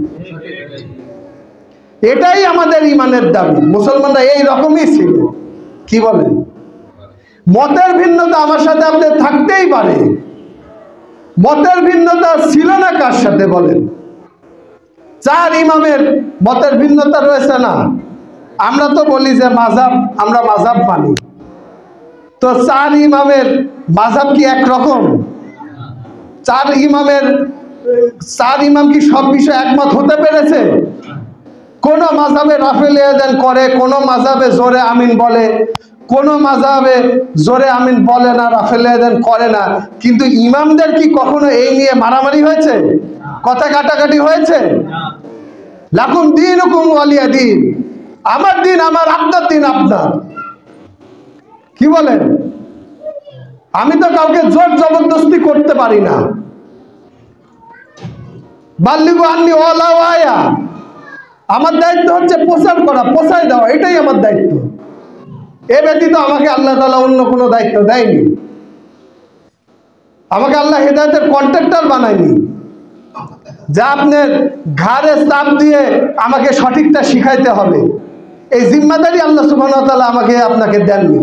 এটাই আমাদের ইমানের দাবি। মুসলমানরা এই রকমই ছিল। কি বলেন? মতের ভিন্নতা আমার সাথে আপনার থাকতেই পারে, মতের ভিন্নতা ছিল না কার সাথে বলেন? 4 ইমামের মতের ভিন্নতা রয়েছে না? আমরা তো বলি যে মাযহাব, আমরা মাযহাব মানি, তো 4 ইমামের মাযহাব কি একরকম? 4 ইমাম কি সব বিষয়ে একমত হতে পেরেছে? কোন মাযহাবে রাফেল ইয়াদান করে, কোন মাযহাবে জোরে আমিন বলে, কোন মাযহাবে জোরে আমিন বলে না, রাফেল ইয়াদান করে না। কিন্তু ইমামদের কি কখনো এই নিয়ে মারামারি হয়েছে, কথা কাটাকাটি হয়েছে? লাকুম দীনুকুম ওয়ালিয়া দীন, আমার দিন আমার, আপনার দিন আপনার। কি বলেন? আমি তো কাউকে জোর জবরদস্তি করতে পারি না। বাল্লিগু আন্নি ওয়ালাউ আয়া, আমার দায়িত্ব হচ্ছে প্রচার করা, পৌঁছায় দেওয়া, এটাই আমার দায়িত্ব। এ ব্যতীত আমাকে আল্লাহ তাআলা অন্য কোনো দায়িত্ব দেয়নি। আমাকে আল্লাহ হেদায়েতের কন্ট্রাক্টর বানায়নি, যা আপনার ঘাড়ে চাপ দিয়ে আমাকে সঠিকটা শিখাইতে হবে। এই জিম্মাদারি আল্লাহ সুবহানাহু ওয়া তাআলা আমাকে আপনাকে দেননি।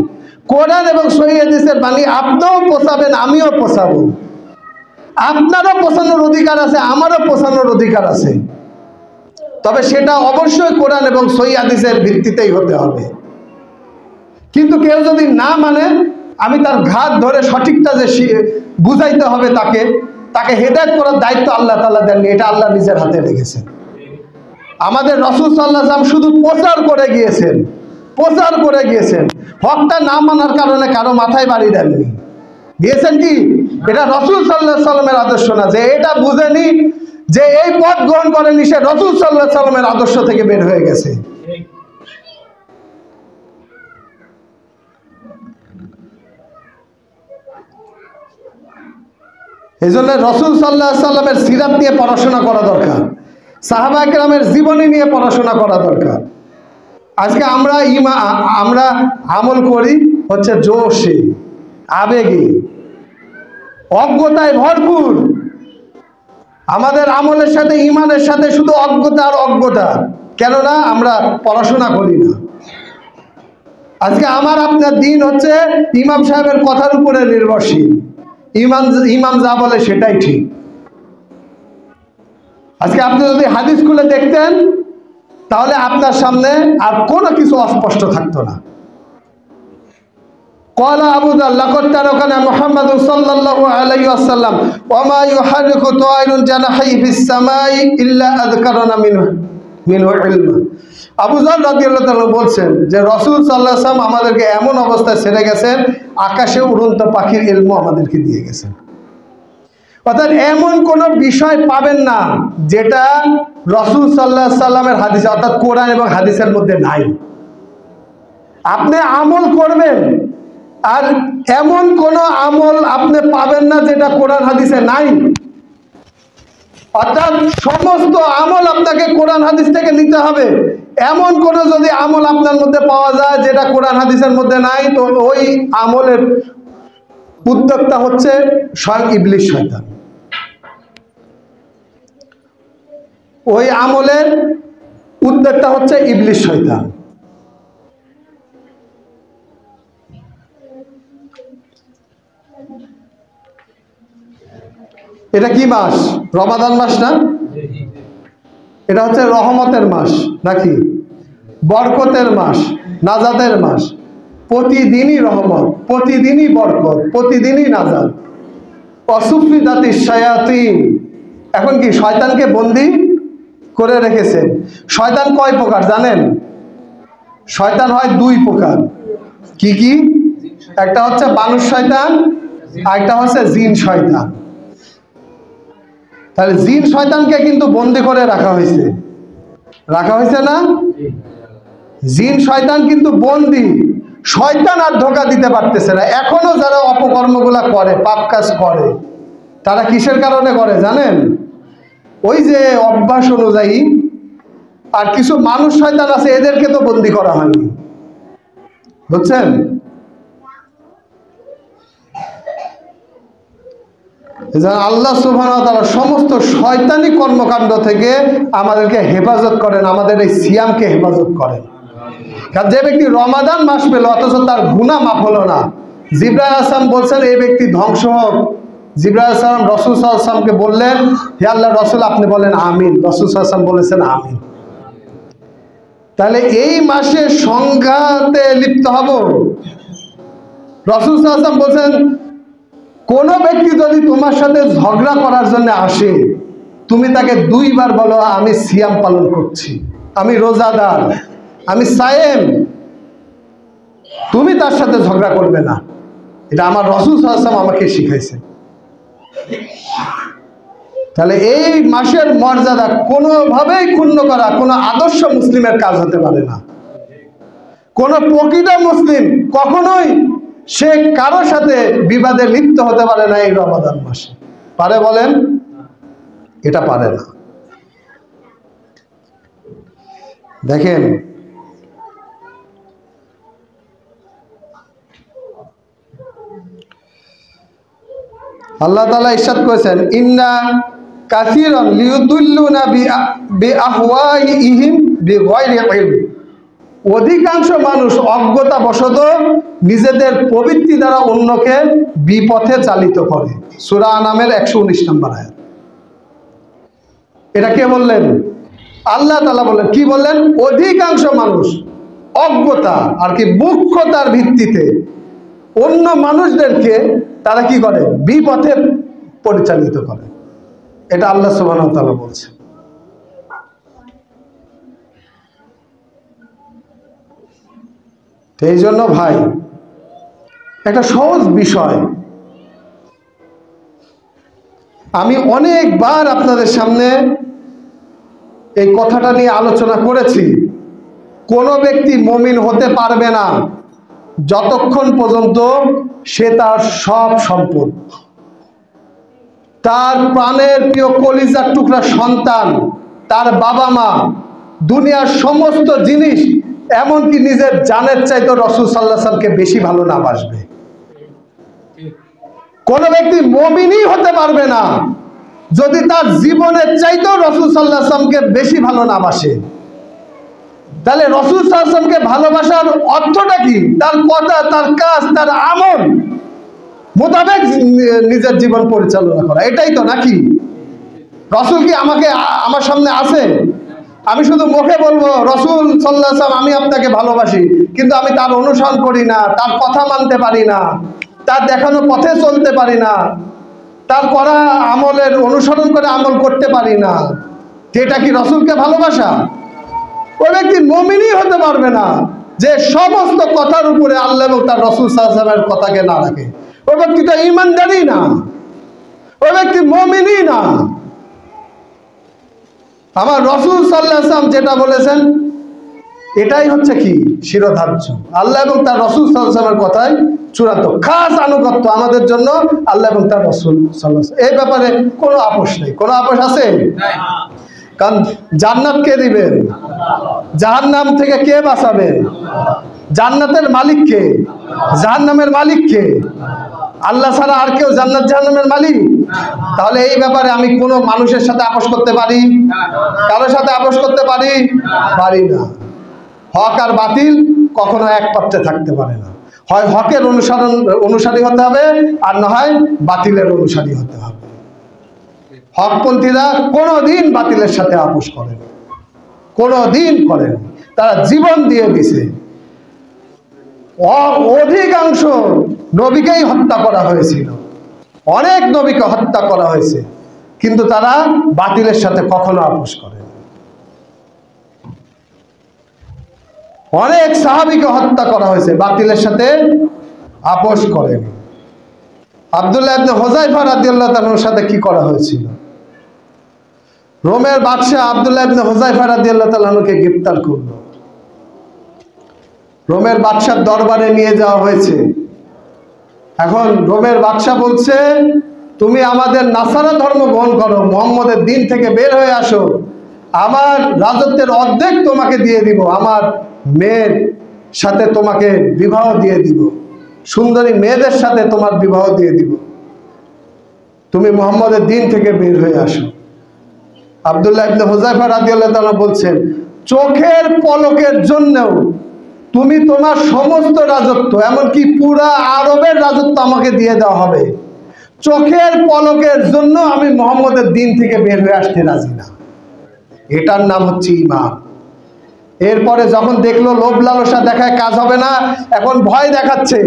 কোরআন এবং সহিহ হাদিসের বাণী আপনিও পৌঁছাবেন, আমিও পৌঁছাবো। আপনারও পৌঁছানোর অধিকার আছে, আমারও পৌঁছানোর অধিকার আছে, তবে সেটা অবশ্যই কোরআন এবং সহিহ হাদিসের ভিত্তিতেই হতে হবে। কিন্তু কেউ যদি না মানে, আমি তার ঘাট ধরে সঠিকটা যে বুঝাইতে হবে, তাকে হেদায়েত করার দায়িত্ব আল্লাহ তাআলা দেননি, এটা আল্লাহ নিজের হাতে রেখেছেন। আমাদের রাসূল সাল্লাল্লাহু আলাইহি ওয়াসাল্লাম শুধু প্রচার করে গিয়েছেন, হকটা না মানার কারণে কারো মাথায় বাড়ি দেননি। দিয়েছেন কি? এটা রাসূল সাল্লাল্লাহু আলাইহি ওয়াসাল্লামের আদর্শ না। যে এটা বুঝেনি, যে এই পথ গ্রহণ করেনি, সে রাসূল সাল্লাল্লাহু আলাইহি ওয়াসাল্লামের আদর্শ থেকে বের হয়ে গেছে। এই জন্য রাসূল সাল্লাল্লাহু আলাইহি ওয়াসাল্লামের সিরাত নিয়ে পড়াশোনা করা দরকার, সাহাবা কেরামের জীবনী নিয়ে পড়াশোনা করা দরকার। আজকে আমরা আমল করি হচ্ছে জোশে, আবেগে, অজ্ঞতায় ভরপুর। আমাদের আমলের সাথে, ইমানের সাথে শুধু অজ্ঞতা আর অজ্ঞতা। কেননা আমরা পড়াশোনা করি না। আজকে আমার আপনার দিন হচ্ছে ইমাম সাহেবের কথার উপরে নির্ভরশীল। ইমাম যা বলে সেটাই ঠিক। আজকে আপনি যদি হাদিস খুলে দেখতেন, তাহলে আপনার সামনে আর কোনো কিছু অস্পষ্ট থাকতো না। قال أبو ذر لقد تركنا محمد صلى الله عليه وسلم وما يحرك طائر جناحيه في السماء إلا أذكرنا منه علما। আবু যর রাদিয়াল্লাহু তাআলা বলছেন যে রাসূল সাল্লাল্লাহু আলাইহি ওয়াসাল্লাম আমাদেরকে এমন অবস্থায় ছেড়ে গেছেন, আকাশে উড়ন্ত পাখির ইলমও আমাদেরকে দিয়ে গেছেন। অর্থাৎ এমন কোন বিষয় পাবেন না যেটা রাসূল সাল্লাল্লাহু আলাইহি ওয়াসাল্লামের হাদিসে, অর্থাৎ কোরআন এবং হাদিসের মধ্যে নাই। আপনি আমল করবেন, আর এমন কোন আমল আপনি পাবেন না যেটা কোরআন হাদিসে নাই। অর্থাৎ সমস্ত আমল আপনাকে কোরআন হাদিস থেকে নিতে হবে। এমন কোন যদি আমল আপনার মধ্যে পাওয়া যায় যেটা কোরআন হাদিসের মধ্যে নাই, তো ওই আমলের উদ্যোক্তা হচ্ছে স্বয়ং ইবলিস শয়তান। ওই আমলের উদ্যোক্তা হচ্ছে ইবলিস শয়তান। এটা কি মাস? রমাদান মাস না? এটা হচ্ছে রহমতের মাস নাকি? বরকতের মাস, নাজাতের মাস। প্রতিদিনই রহমত, প্রতিদিনই বরকত, প্রতিদিনই নাজাত। অসুফিদাতিশ শায়াতিন, এখন কি শয়তানকে বন্দী করে রেখেছেন। শয়তান কয় প্রকার জানেন? শয়তান হয় 2 প্রকার। কি কি? একটা হচ্ছে মানুষ শয়তান, আর একটা হচ্ছে জিন শয়তান। তাহলে জিন শয়তানকে কিন্তু বন্দী করে রাখা হয়েছে না? জিন শয়তান কিন্তু বন্দী। শয়তান আর ধোঁকা দিতে পারতেছে না। এখনো যারা অপকর্মগুলা করে, পাপ কাজ করে, তারা কিসের কারণে করে জানেন? ওই যে অভ্যাস অনুযায়ী। আর কিছু মানুষ শয়তান আছে, এদেরকে তো বন্দী করা হয়নি, বুঝছেন? আল্লাহ সুবহানাহু ওয়া তাআলা সমস্ত শয়তানি কর্মকাণ্ড থেকে আমাদেরকে হেফাজত করেন, আমাদের এই সিয়ামকে হেফাজত করেন। কারণ যে ব্যক্তি রমাদান মাস পেল অথচ তার গুনাহ মাফ হলো না, জিবরাইল আলাইহিস সালাম বলছেন এই ব্যক্তি ধ্বংস হোক। জিবরাইল আলাইহিস সালাম রাসূল সাল্লাল্লাহু আলাইহি ওয়াসাল্লামকে বললেন, হে আল্লাহর রাসূল আপনি বলেন আমিন। রাসূল সাল্লাল্লাহু আলাইহি ওয়াসাল্লাম বলেছেন আমিন। তাহলে এই মাসে সংঘাতে লিপ্ত হব। রাসূল সাল্লাল্লাহু আলাইহি ওয়াসাল্লাম বলছেন কোন ব্যক্তি যদি তোমার সাথে ঝগড়া করার জন্য আসে, তুমি তাকে 2 বার বলো আমি সিয়াম পালন করছি, আমি রোজাদার, আমি সায়েম। তুমি তার সাথে ঝগড়া করবে না। এটা আমার রাসূল সাল্লাল্লাহু আলাইহি ওয়াসাল্লাম আমাকে শিখাইছে। তাহলে এই মাসের মর্যাদা কোনোভাবেই ক্ষুণ্ণ করা কোনো আদর্শ মুসলিমের কাজ হতে পারে না। কোন প্রকৃত মুসলিম কখনোই সে কারোর সাথে বিবাদে লিপ্ত হতে পারে না এই রমাদান মাসে। পারে বলেন? এটা পারে না। দেখেন আল্লাহ তাআলা ইরশাদ করেছেন ইন্না কাসীরান লিয়ুদুল্লুনা বিআহওয়াইহিম বিগায়রি ইলম। অধিকাংশ মানুষ অজ্ঞতাবশত নিজেদের প্রবৃত্তি দ্বারা অন্যকে বিপথে চালিত করে। সূরা আনামের 119 নম্বর আয়াত। এটা কে বললেন? আল্লাহ তাআলা বললেন। কি বললেন? অধিকাংশ মানুষ অজ্ঞতা আর কি মূর্খতার ভিত্তিতে অন্য মানুষদেরকে তারা কি করে? বিপথে পরিচালিত করে। এটা আল্লাহ সুবহানাহু ওয়া তাআলা বলছে। এই জন্য ভাই একটা সহজ বিষয় আমি অনেকবার আপনাদের সামনে এই কথাটা নিয়ে আলোচনা করেছি। কোনো ব্যক্তি মুমিন হতে পারবে না যতক্ষণ পর্যন্ত সে তার সব সম্পদ, তার প্রাণের প্রিয় কলিজার টুকরা সন্তান, তার বাবা মা, দুনিয়ার সমস্ত জিনিস, এমনকি নিজের জানের চাইতে রাসূল সাল্লাল্লাহু আলাইহি ওয়াসাল্লামকে বেশি ভালো না বাসবে। কোন ব্যক্তি মুমিনই হতে পারবে না যদি তার জীবনের চাইতেও রাসূল সাল্লাল্লাহু আলাইহি ওয়াসাল্লামকে বেশি ভালো না বাসে। তাহলে রাসূল সাল্লাল্লাহু আলাইহি ওয়াসাল্লামকে ভালোবাসার অর্থটা কি? তার কথা, তার কাজ, তার আমল মোতাবেক নিজের জীবন পরিচালনা করা, এটাই তো নাকি? রাসূল কি আমার সামনে আছে? আমি শুধু মুখে বলবো রাসূল সাল্লাল্লাহু আলাইহি ওয়াসাল্লাম আমি আপনাকে ভালোবাসি, কিন্তু আমি তার অনুসরণ করি না, তার কথা মানতে পারি না, তার দেখানো পথে চলতে পারি না, তার করা আমলের অনুসরণ করে আমল করতে পারি না, এটা কি রাসূলকে ভালোবাসা? ওই ব্যক্তি মুমিনই হতে পারবে না যে সমস্ত কথার উপরে আল্লাহ এবং তার রাসূল সাল্লাল্লাহু আলাইহি ওয়াসাল্লামের কথাকে না রাখে। ওই ব্যক্তিটা ঈমানদারই না, ওই ব্যক্তি মুমিনই না। আমার রাসূল সাল্লাল্লাহু আলাইহি ওয়াসাল্লাম যেটা বলেছেন এটাই হচ্ছে কি শিরোধার্য। আল্লাহ এবং তার রাসূল সাল্লাল্লাহু আলাইহি ওয়াসাল্লামের কথাই চূড়ান্ত খাস আনুগত্য আমাদের জন্য। আল্লাহ এবং তার রাসূল সাল্লাল্লাহু আলাইহি ওয়াসাল্লাম এই ব্যাপারে কোনো আপোষ নেই। কোনো আপোষ আছে? কারণ জান্নাত কে দিবেন? জাহান্নাম থেকে কে বাঁচাবেন? জান্নাতের মালিক কে? জাহান্নামের মালিক কে? আল্লাহ ছাড়া আর কেউ জান্নাত জাহান্নামের মালিক? তাহলে এই ব্যাপারে আমি কোনো মানুষের সাথে আপোষ করতে পারি? কারোর সাথে আপোষ করতে পারি? পারি না। হক আর বাতিল কখনো এক পাত্রে থাকতে পারে না। হয় হকের অনুসারী হতে হবে, আর না হয় বাতিলের অনুসারী হতে হবে। হকপন্থীরা কোনোদিন বাতিলের সাথে আপোষ করেনি, কোনোদিন করেনি। তারা জীবন দিয়ে দিছে। অধিকাংশ নবীকেই হত্যা করা হয়েছিল, অনেক নবীকে হত্যা করা হয়েছে, কিন্তু তারা বাতিলের সাথে কখনো আপোষ করেনি। অনেক সাহাবীকে হত্যা করা হয়েছে, বাতিলের সাথে আপোষ করেনি। আব্দুল্লাহ ইবনে হুযায়ফা রাদিয়াল্লাহু তাআলার সাথে কি করা হয়েছিল? রোমের বাদশাহ আব্দুল্লাহ ইবনে হুযায়ফা রাদিয়াল্লাহু তাআলাকে গ্রেফতার করলো, রোমের বাদশার দরবারে নিয়ে যাওয়া হয়েছে। এখন রোমের বাদশাহ বলছে তুমি আমাদের নাসারা ধর্ম গ্রহণ করো, মুহাম্মদের দিন থেকে বের হয়ে আসো, আমার রাজত্বের অর্ধেক তোমাকে দিয়ে দিব, আমার মেয়ের সাথে তোমাকে বিবাহ দিয়ে দিব, সুন্দরী মেয়েদের সাথে তোমার বিবাহ দিয়ে দিব। তুমি মুহাম্মদের দিন থেকে বের হয়ে আসো। আব্দুল্লাহ ইবনে হুযায়ফা রাদিয়াল্লাহু তাআলা বলছেন, চোখের পলকের জন্যও তুমি তোমার সমস্ত রাজত্ব, এমনকি পুরা আরবের রাজত্ব আমাকে দিয়ে দেওয়া হবে, চোখের পলকের জন্য আমি মুহাম্মদের দিন থেকে বের হয়ে আসতে রাজি না। এটার নাম হচ্ছে ঈমান। এরপরে যখন দেখলো লোভ লালসা দেখায় কাজ হবে না, এখন ভয় দেখাচ্ছে।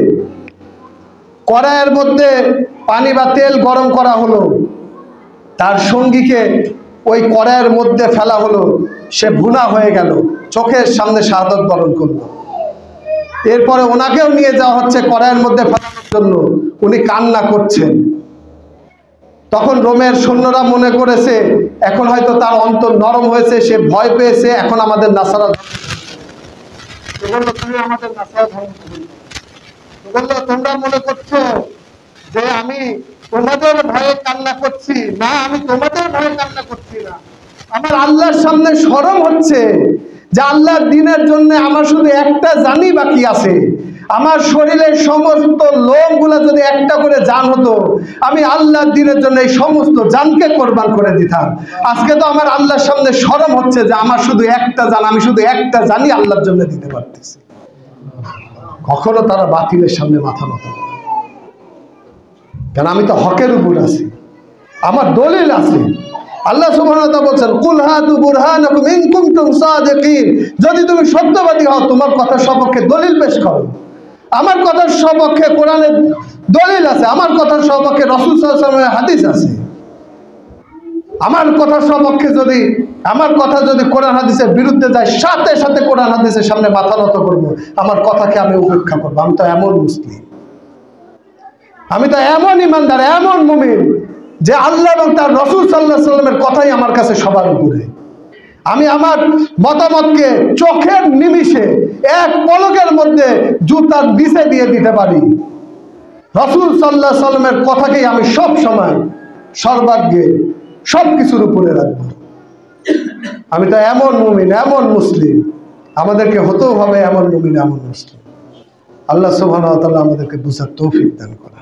কড়াইয়ের মধ্যে পানি বা তেল গরম করা হলো, তার সঙ্গীকে ওই কড়াইয়ের মধ্যে ফেলা হলো, সে ভুনা হয়ে গেল, চোখের সামনে শাহাদাত বরণ করলো। এরপরে ওনাকেও নিয়ে যাওয়া হচ্ছে কড়াইয়ের মধ্যে ফেলানোর জন্য, উনি কান্না করছেন। তখন রোমের সৈন্যরা মনে করেছে এখন হয়তো তার অন্তর নরম হয়েছে, সে ভয় পেয়েছে, এখন আমাদের নাসারা তোমরা মনে করছো যে আমি তোমাদের ভয়ে কান্না করছি না, আমি তোমাদের ভয়ে কান্না করছি না, আমার আল্লাহর সামনে শরম হচ্ছে যে আল্লাহর দ্বীনের জন্য আমার শুধু একটা জানি বাকি আছে। আমার শরীরের সমস্ত লোমগুলো যদি একটা করে জান হতো, আমি আল্লাহর দ্বীনের জন্য এই সমস্ত জানকে কোরবান করে দিতাম। আজকে তো আমার আল্লাহর সামনে শরম হচ্ছে যে আমার শুধু একটা জান, আমি শুধু একটা জানি আল্লাহর জন্য দিতে পারতেছি। কখনো তারা বাতিলের সামনে মাথা নত করে, কেন আমি তো হকের উপর আছি, আমার দলিল আছে। আল্লাহ সুবহানাহু ওয়া তাআলা বলেন, কুল হাতু বুরহানাকুম ইন কুনতুম সাদিকিন, যদি তুমি সত্যবাদী হও তোমার কথার সপক্ষে দলিল পেশ করো। আমার কথার সপক্ষে কোরআনের দলিল আছে, আমার কথার সপক্ষে রাসূল সাল্লাল্লাহু আলাইহি ওয়াসাল্লামের হাদিস আছে। আমার কথার সপক্ষে যদি আমার কথা যদি কোরআন হাদিসের বিরুদ্ধে যায়, সাথে সাথে কোরআন হাদিসের সামনে মাথা নত করব, আমার কথাকে আমি উপেক্ষা করব। আমি তো এমন মুসলিম, আমি তো এমন ইমানদার, এমন মুমিন যে আল্লাহ এবং তার রাসূল সাল্লাল্লাহু আলাইহি ওয়াসাল্লামের কথাই আমার কাছে সবার উপরে। আমি আমার মতামতকে চোখের নিমিষে এক পলকের মধ্যে জুতার নিচে দিয়ে দিতে পারি। রাসূল সাল্লাল্লাহু আলাইহি ওয়াসাল্লামের কথাকেই আমি সব সময় সর্বাগ্রে সবকিছুর উপরে রাখবো। আমি তো এমন মুমিন, এমন মুসলিম, আমাদেরকে হতেও হবে এমন মুমিন, এমন মুসলিম। আল্লাহ সুবহানাহু ওয়া তাআলা আমাদেরকে বুঝার তৌফিক দান করেন।